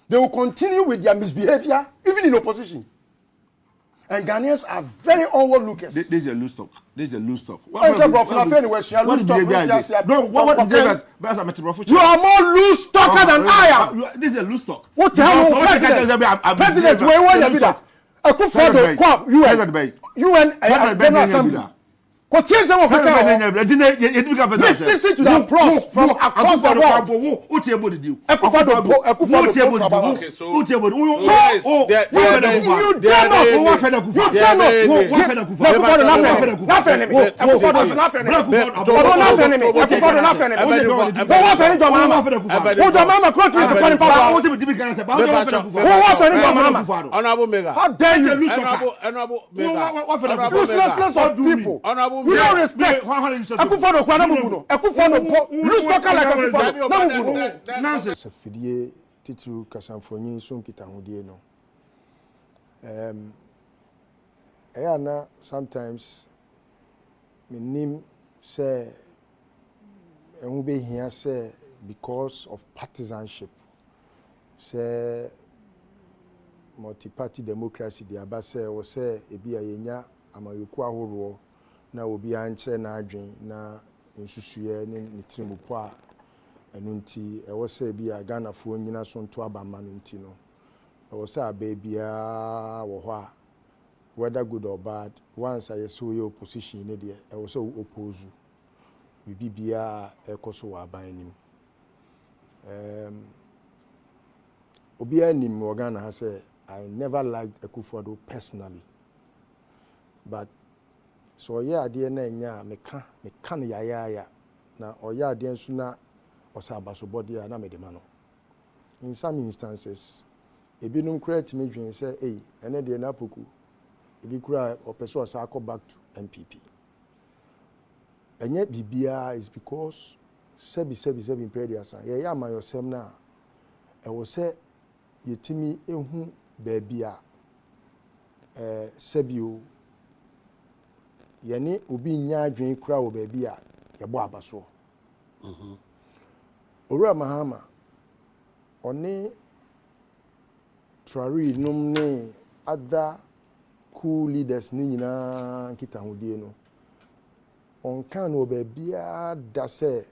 They will continue with their misbehavior even in opposition. And Ghanaians are very onward lookers. This is a loose talk. You are more loose talker than I am. This is a loose talk. What the hell? President, Akufo Addo, UN General Assembly. Listen to the applause from across the world. We don't respect. Akufo Addo kwa na muguno. Akufo Addo loose talker like Akufo Addo na muguno. Nonsense. Fidie titru kasanfonyi so nkita hodie no. Ayana sometimes menim say ehun be hia say because of partisanship. Say multi-party democracy the abase o say ebi ayenya amayoku ahoro na obi anche na adwen na nsusuye ne tirimupo a enu nti e wo se bi a Ghana fo nyina so nto abama no nti no e wo se aba bia wo ho a whether good or bad once I saw your opposition ne de e wo se oppose bibi bia e koso wa aban nim obi anim wo Ghana ha say I never liked Akufo Addo personally, but so yeah, ade na nya meka no ya na oya ade nso na osabaso body na me de ma no. In some instances ebinum kura timi dwen say ene de na poku ebi kura opeso osa akọ back to NPP enye bibia is because sebi previous ye ya ma yosem na e wo say yetimi ehu baabi a sebio yene obi nya adwen kura wo baabi a yebo abaso Owura Mahama oni Trari num ne other cool leaders ni nyina kita hodie no on kan wo baabi a da se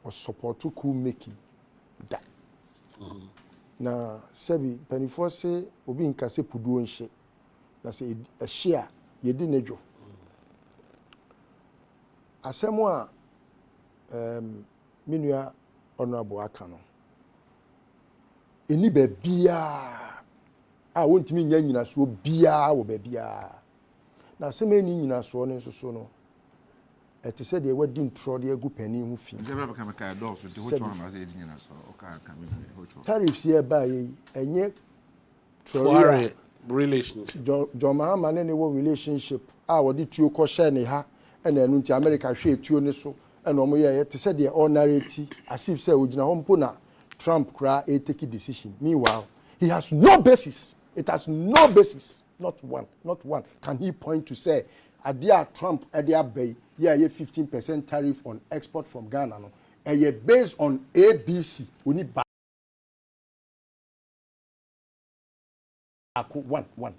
o support cool making da na sebi penifo se obi nkase puduo nhye na se ehye a yedi nejo asemo a minua honorable aka no eni ba bia a wontimi nya nyina so bia wo ba bia na asemo eni nyina so ne nsoso no ete se de wadi ntro de agu pani hu fi zebra baka maka do so de hocho na se edi nyina so o ka me hocho tariffs here ba yi enye foreign relations John Mahama ne wo relationship a wodi tuo ko share ne ha ena enu nti America hwe tuo ne so ena omo ye te se de all narrative as if say ogina hompo na Trump kra a take decision meanwhile he has no basis. It has no basis, not one can he point to say adia Trump adia bay yeah 15% tariff on export from Ghana no based on ABC only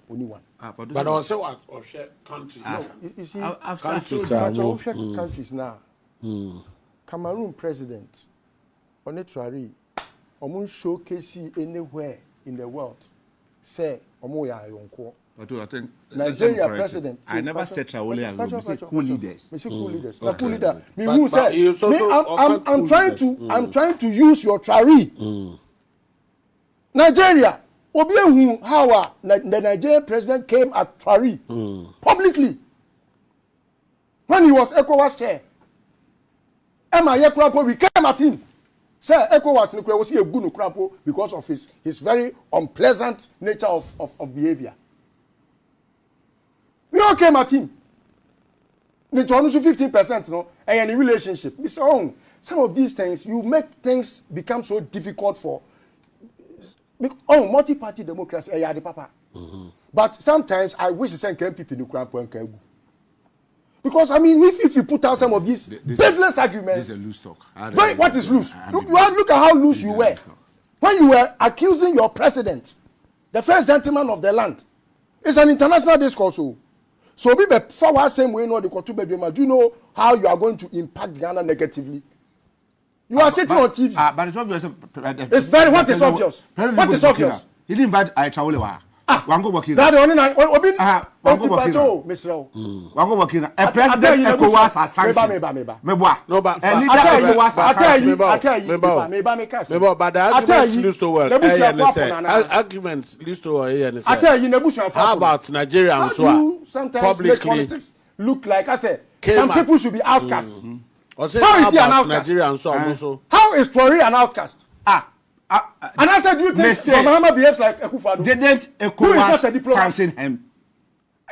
only one. But also of countries. You see, countries now. Cameroon president, Onetrari, Omun showcase anywhere in the world. Say, Omoya Yonko. But I think Nigeria president. I never said Traore alone. I said cool leaders. Cool leaders. Cool leader. Me who said? I'm trying to use your Traore. Nigeria. Obiahu how the Nigerian president came at Traore publicly when he was ECOWAS chair. Emma Yekrapo, we came at him. Sir, ECOWAS was a good Krapo because of his very unpleasant nature of behavior. We all came at him. 15%, no, and any relationship. We say, oh, some of these things you make things become so difficult for. Multi-party democracy, papa. But sometimes I wish to send NPP in Ukraine. Because I mean, if you put out some of these business arguments, this is a loose talk. What is loose? Look at how loose you were. when you were accusing your president, the first gentleman of the land. It's an international discourse. So be forward same way no the Kotu. Do you know how you are going to impact Ghana negatively? You are sitting on TV. But it's obvious. It's very what is obvious. What is obvious? He didn't invite Aichawolewa. Wango Wakina. That the only Obin. Wango Wakina. Wango Wakina. A president ECOWAS has sanctioned. Meboa. No, but a leader ECOWAS has sanctioned. But the arguments Listowel, arguments Listowel, how about Nigeria and so publicly look like I said some people should be outcast. How is he an outcast? How is Tori an outcast? And I said, do you think Mahamadu behaves like Akufo Addo? Didn't ECOWAS sanction him?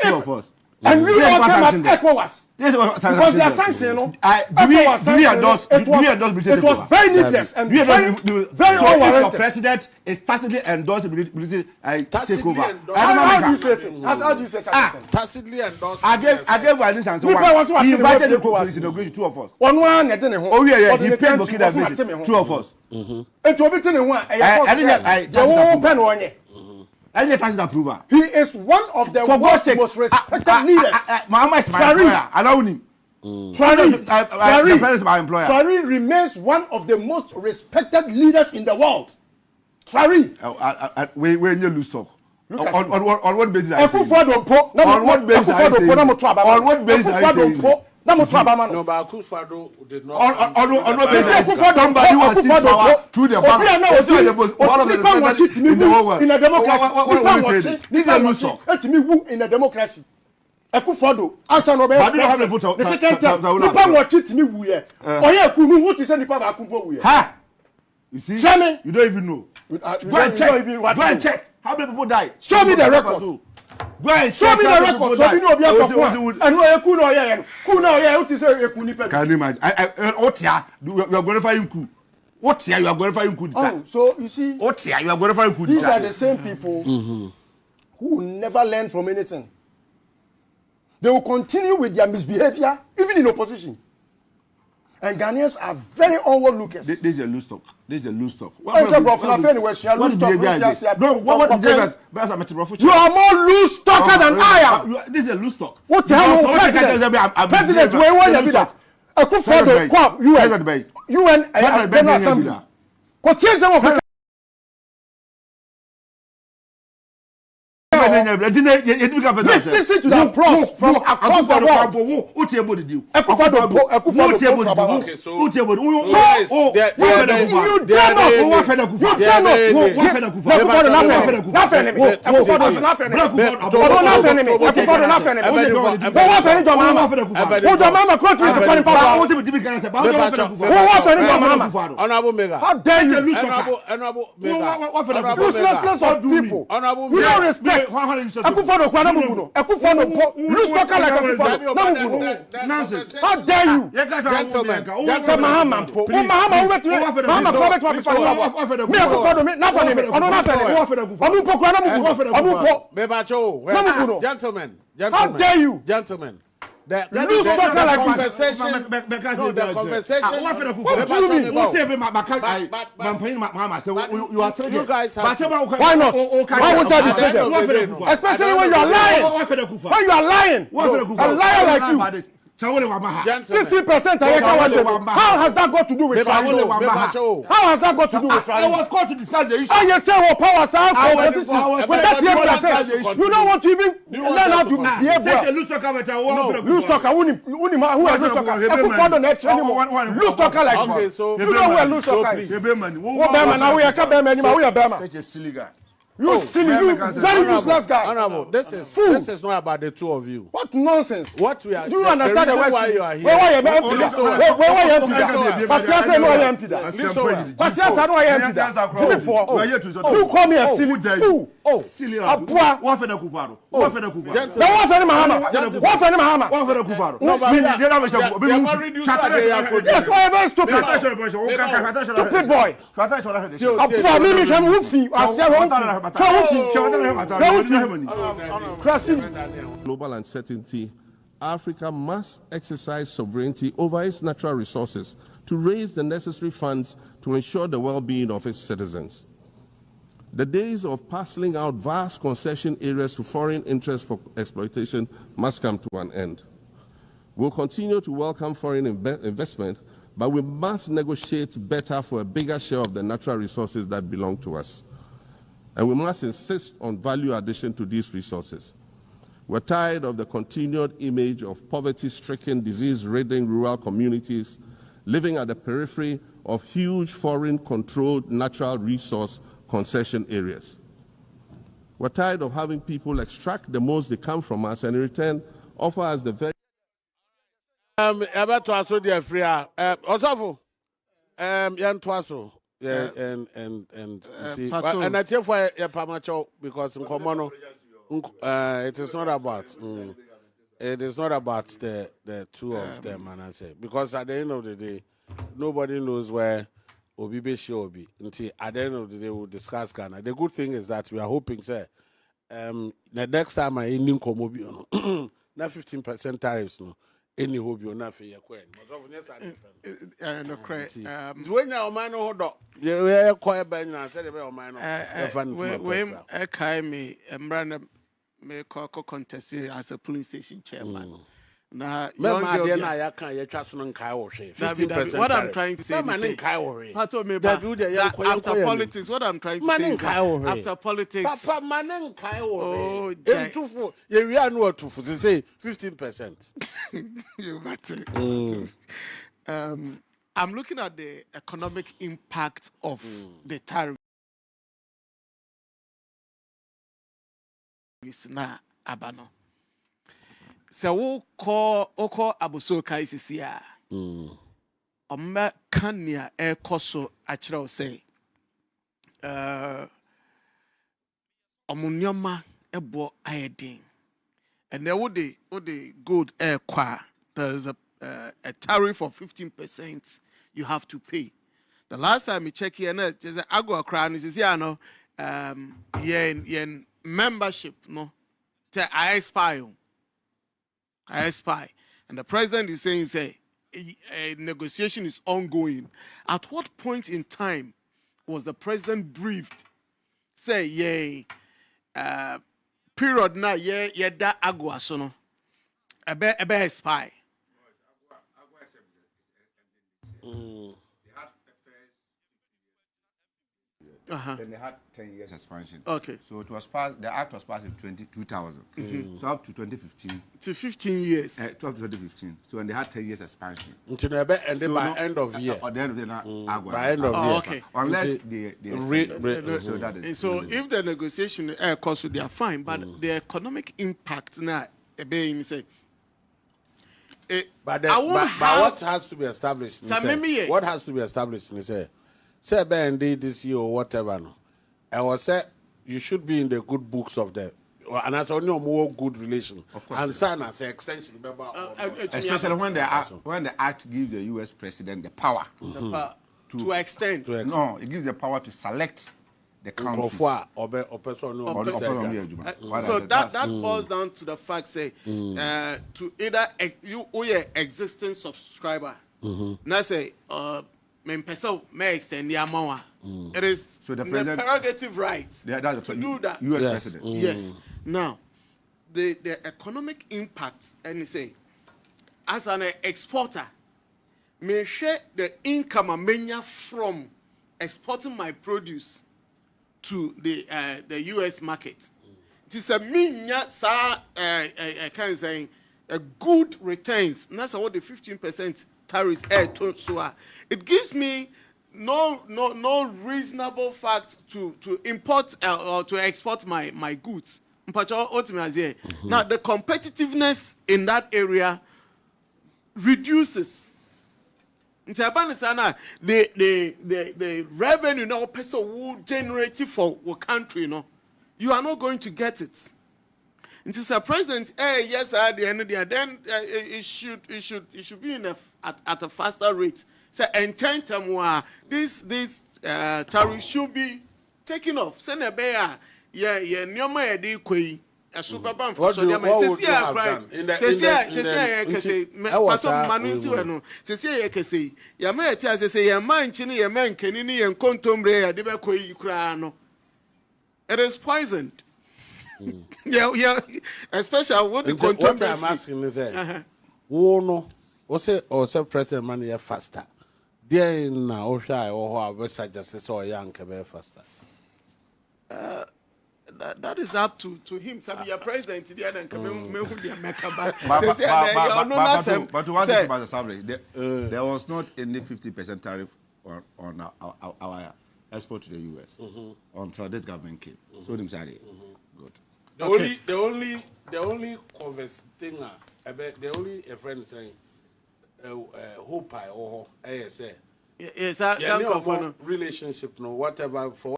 Two of us. And we all came at ECOWAS. Because they are sanctioning, you know. It was very needless and very unwarranted. Your president is tacitly endorsed the takeover. How do you say so? How do you say something? Tacitly endorsed. I gave an answer. He invited him to his inauguration, two of us. Oh yeah, he paid Burkina visit, two of us. He is one of the world's most respected leaders. Mama is my employer. Allow him. Trari remains one of the most respected leaders in the world. Trari. We need to lose talk. On what basis? On what basis? On what basis? No, but Akufo Addo did not. On what basis? Somebody who has seen power through the ballot. One of the presidents in the whole world. In a democracy. This is a loose talk. In a democracy. Akufo Addo answer no be. But you have to put the second time. Nipa watch it me wu ye. Oye kunu what is nipa ba kunpo wu ye. Ha. You see? Sammy, you don't even know. Go and check. Go and check. How many people died? Show me the record. Go and show me the record. So we know Obiakofo. And no eku no ye. Ku na ye. What is eku nipa? Can you imagine? Otia, you are glorifying coup. Otia, you are glorifying coup. Oh, so you see. Otia, you are glorifying coup. These are the same people who never learn from anything. They will continue with their misbehavior even in opposition. And Ghanaians are very onward lookers. This is a loose talk. This is a loose talk. What is you are more loose talker than I am. This is a loose talk. What the hell is president? Where want to be that? Akufo Addo, Kwab, UN, General Assembly. Listen to the applause from across the world. How dare you? Akufo Addo kwa na muguno. Akufo Addo loose talker like Akufo Addo. Na muguno. Nonsense. How dare you? Gentlemen. Mahama po. Mahama wait. Mahama ko wait to Akufo. Me Akufo Addo me na fa me. Ono na fa me. Onu po kwa na muguno. Onu po. Mebacho. Gentlemen. How dare you? Gentlemen. The conversation. The conversation. You are you guys have. Why not? Why would that be? Especially when you are lying. When you are lying. A liar like you. 50%. How has that got to do with trial? How has that got to do with trial? I was called to discuss the issue. I just say what power sound with that 10%. You don't want to even learn how to behave well. Loose talker, loose talker. Who is loose talker? Loose talker like you. You know who a loose talker is. Such a silly guy. You silly, you very useless guy. Honorable, this is not about the two of you. What nonsense? What we are. Do you understand the why you are here? Where are you MP? Pasiasa no I MP. Pasiasa no I MP. Jimmy for. Who call me a silly fool? Oh, silly. Abua. What for the Kufaro? What for the Kufaro? Then what for the Mahama? What for the Mahama? What for the Kufaro? No, yes, why very stupid. Stupid boy. Abua me him who fi. Global uncertainty, Africa must exercise sovereignty over its natural resources to raise the necessary funds to ensure the well-being of its citizens. The days of parceling out vast concession areas to foreign interests for exploitation must come to an end. We'll continue to welcome foreign investment, but we must negotiate better for a bigger share of the natural resources that belong to us. And we must insist on value addition to these resources. We're tired of the continued image of poverty-stricken, disease-ridden rural communities living at the periphery of huge foreign-controlled natural resource concession areas. We're tired of having people extract the most they come from us and in return offer us the very... About to also the free. Also, yan twaso. Yeah, and see, and I tell for a pamacho because in common, it is not about. It is not about the two of them, and I say because at the end of the day, nobody knows where Obi Beshi Obi. Until at the end of the day, we'll discuss Ghana. The good thing is that we are hoping, say, the next time I ending Komobi, na 15% tariffs, no. Any hope you're not for your queen. No credit. When your man hold up, you're quiet by now. Said about mine. When I came me and ran a contest as a police station chairman. Now, what I'm trying to say is after politics, what I'm trying to say is after politics. Papa Manen Kai you are not to say 15%. You got it. I'm looking at the economic impact of the tariff. Na abano. So we call abuso kaisisi ya. Ome kanya koso achira say. Omunyoma ebo ayedin. And there would the good air qua. There's a tariff of 15% you have to pay. The last time we check here, there's a go crown is here no yen membership no. I spy. And the president is saying, a negotiation is ongoing. At what point in time was the president briefed? Say, period na da agua sono. Ebe spy. Then they had 10 years expansion. Okay. So it was passed. The act was passed in 2000. So up to 2015. To 15 years. 12 to 2015. So when they had 10 years expansion. Until and then by end of year. Or the end of the year. By end of year. Okay. Unless they so that is. So if the negotiation costs, they are fine. But the economic impact now, say. But what has to be established? What has to be established? Say this year or whatever. No, I was say you should be in the good books of the, and that's only a more good relation. Of course, and sign as an extension. Especially when the act gives the U.S. president the power to extend. No, it gives the power to select the countries. So that boils down to the fact, say, to either you or your existing subscriber. Now say, may extend the amount. It is so the prerogative right to do that. U.S. president. Yes. Now, the economic impact, and you say, as an exporter, may share the income I from exporting my produce to the U.S. market. It is a I can say a good returns. And that's what the 15% tariffs so it gives me no reasonable fact to import or to export my goods. Now the competitiveness in that area reduces. The revenue now person will generate for a country, you are not going to get it. It is a president. Yes, at the end of the day, then it should be at a faster rate. So, and this tariff should be taken off. Send a bear. Yeah, nyoma edi koi. What would you have done? It is poisoned. Yeah. Especially what the what I'm asking is that or say President Mania faster. There now, or West Justice or young faster. That is up to him. Sammy, your president today and come But to one thing about the salary, there was not any 50% tariff on our export to the US until this government came. So them said good. The only converse thing the only a friend saying hope I or ASA. Yes, that relationship no whatever for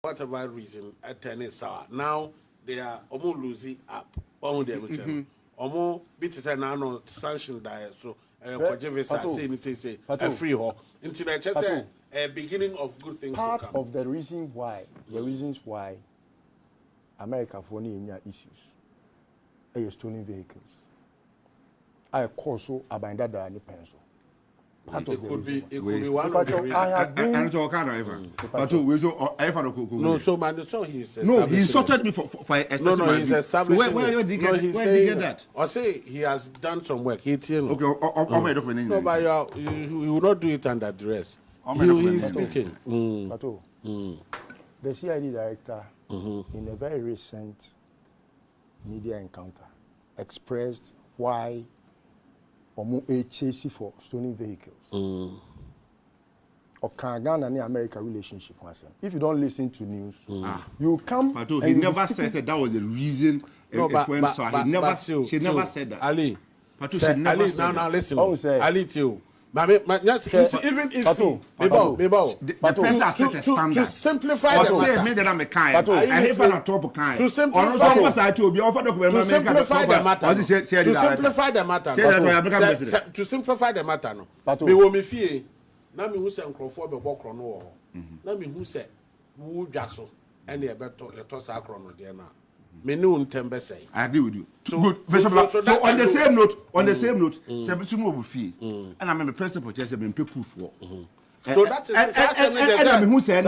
whatever reason attending sour. Now they are almost losing up on them. Almost bit is an sanction diet so say a free hall into the just a beginning of good things. Part of the reasons why America for any issues are stolen vehicles. I also abandoned the pencil. It could be one of the reasons. I have been. No, so man, so he's no, he insulted me for no, he's establishing. Where did he get that? I say he has done some work. He okay, no, but you will not do it under duress. He is speaking. The CID director, in a very recent media encounter, expressed why a chase for stolen vehicles. Or Ghana and America relationship. If you don't listen to news, you come. But he never said that was the reason. No, she never said that. Ali, but she never said that. Now listen. Oh, say Ali too. Even if the person has set a standard. To simplify the matter, me wo me fie na me hu se nkrofo be bokro no wo na me hu se wo dwaso ene e beto e to sa akro no de na me ne untem say. I agree with you. Good. So on the same note, se be sumo obu fie and I me president for just be proof for. So that is and me hu se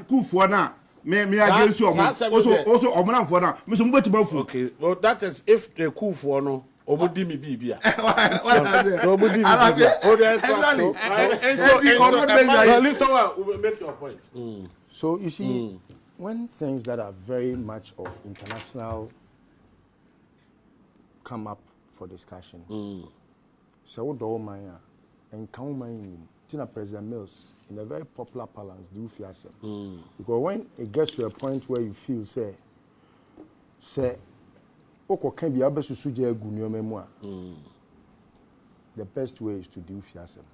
Kufo na me against you also omana for na me so mbeti bafu. Okay, well that is if the Kufo no obodi mi bibia. So obodi mi bibia. Listowel will make your point. So you see, when things that are very much of international come up for discussion, so do maya and count my Tina President Mills in a very popular parlance do fiasem. Because when it gets to a point where you feel say oko can be able to suggest gunyo memoir. The best way is to do fiasem.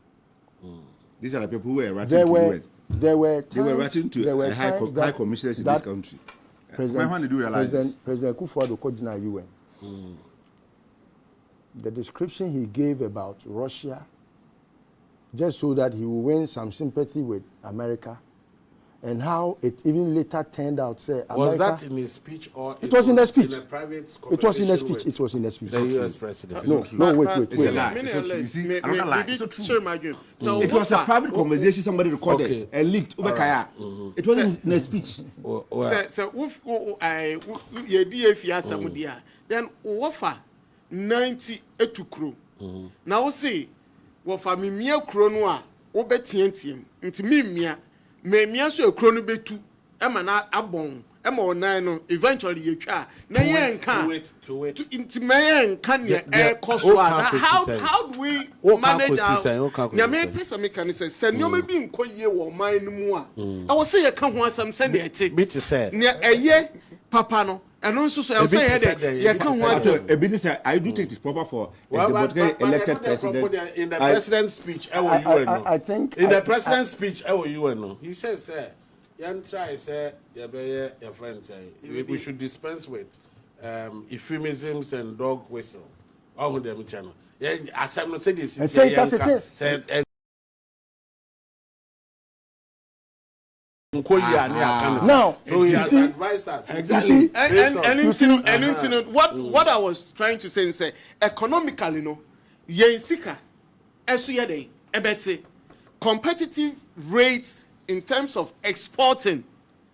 These are the people who were writing to you. They were writing to high commissioners in this country. President Akufo Addo Kojina UN. The description he gave about Russia, just so that he will win some sympathy with America, and how it even later turned out, say, America, was that in his speech or it was in the speech? In a private it was in the speech. It was in the speech. The U.S. president. No, wait. It's a lie. It's not true. I don't lie. It's not true. So it was a private conversation somebody recorded and leaked. It wasn't in a speech. So if then offer 90 etukro. Now say wofa mimia kro no a wo betiantiem nti mimia memia so ekro no betu ema na abon ema onan no eventually yetwa na yenka nti meyenka ne e koso how do we manage nyame pesa mechanism se nyome bi nkoye wo man no mu a I will say ye ka ho asam se de ete bit say ne eye papa no and also so I say you can I do think it's proper for a democratically elected president. In the president's speech, I think in the president's speech, he says, "Yan try say your friend say we should dispense with euphemisms and dog whistles." All of them channel. Yeah, as I'm not saying this. Now, so he has advised us exactly. And what I was trying to say is economically, no, yen sika, esu yede, ebete, competitive rates in terms of exporting.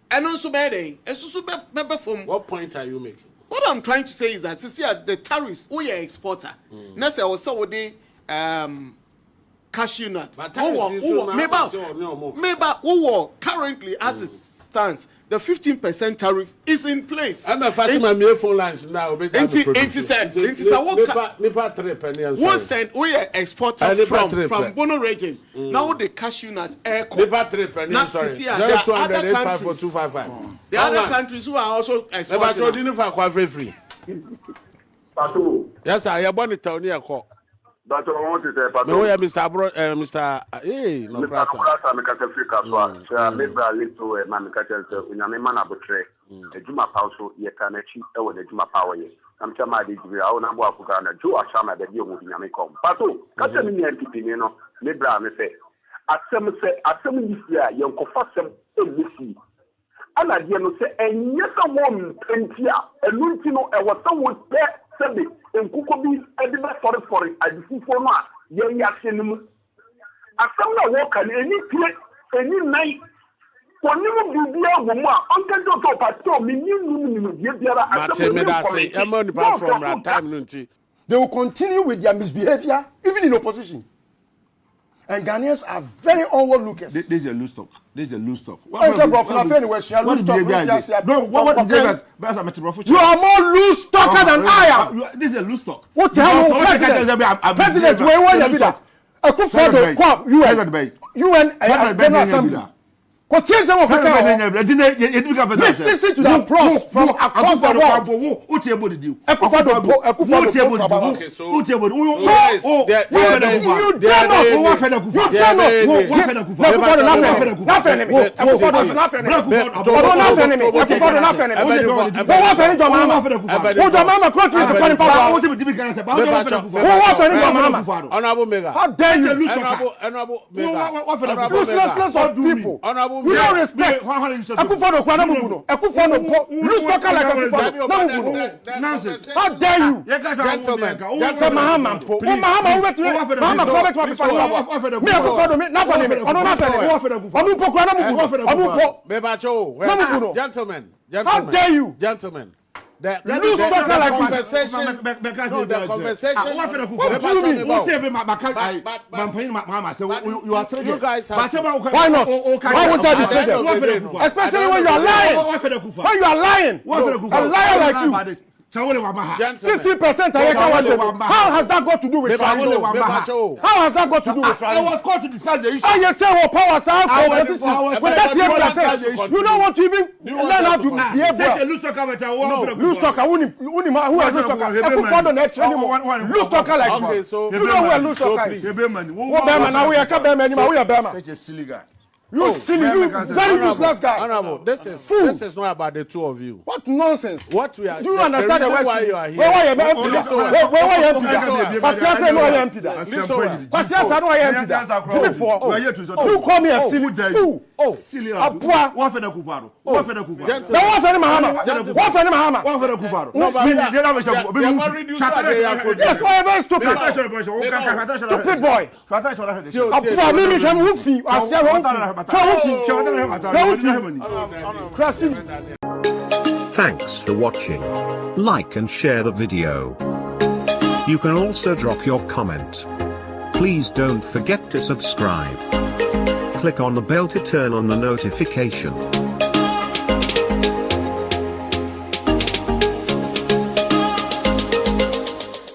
And also, what point are you making? What I'm trying to say is that the tariffs, we are exporter. Next, also with the cashew nut. Maybe currently as it stands, the 15% tariff is in place. I'm a fast my phone lines now. We are exporter from Bono region. Now the cashew nuts are the other countries who are also exporting. Yes, I am born in Tony. But I want to say, no, Mr. Mr. Hey, no problem. I'm Sabi en kukobi edibe for adifufo no a ye yase nimu asam na wo kan eni tie eni nai wonimu bibia wo mu a onkedo to pato mininu die biara from time nunti. They will continue with their misbehavior even in opposition. And Ghanaians are very onward lookers. This is a loose talk. You are more loose talker than I am. This is a loose talk. What the hell? President, Akufo Addo, UN General Assembly. Listen to the applause from across the world. We don't respect. Akufo Addo kwa namuguno. Akufo Addo loose talker like Akufo Addo namuguno. Nonsense. How dare you? Gentlemen. Mahama po. Mahama Mahama private to Akufo Addo. Me Akufo Addo me na fa me. Ono na fa me. Onu po kwa namuguno. Onu po. Bebacho. Gentlemen. How dare you? Gentlemen. The conversation. The conversation. You are guys. Why not? Why won't I defend them? Especially when you are lying. When you are lying. A liar like you. 50%. How has that got to do with How has that got to do with I was called to discuss the issue. You say what powers are you don't want to even learn how to behave well. Loose talker. Who is loose talker? Loose talker like you. You know who a loose talker is. Such a silly guy. You silly, you very useless guy. Honorable, this is not about the two of you. What nonsense? What we are. Do you understand the why you are here? Where are you MP? Pasiasa no I MP. Pasiasa no I MP. You call me a silly fool. Silly. Apua. What for the Kufaro? What for the Kufaro? What for the Mahama? What for the Mahama? What for the Kufaro? Yes, why very stupid. Stupid boy. Apua mimi kam wufi. Thanks for watching. Like and share the video. You can also drop your comment. Please don't forget to subscribe. Click on the bell to turn on the notification.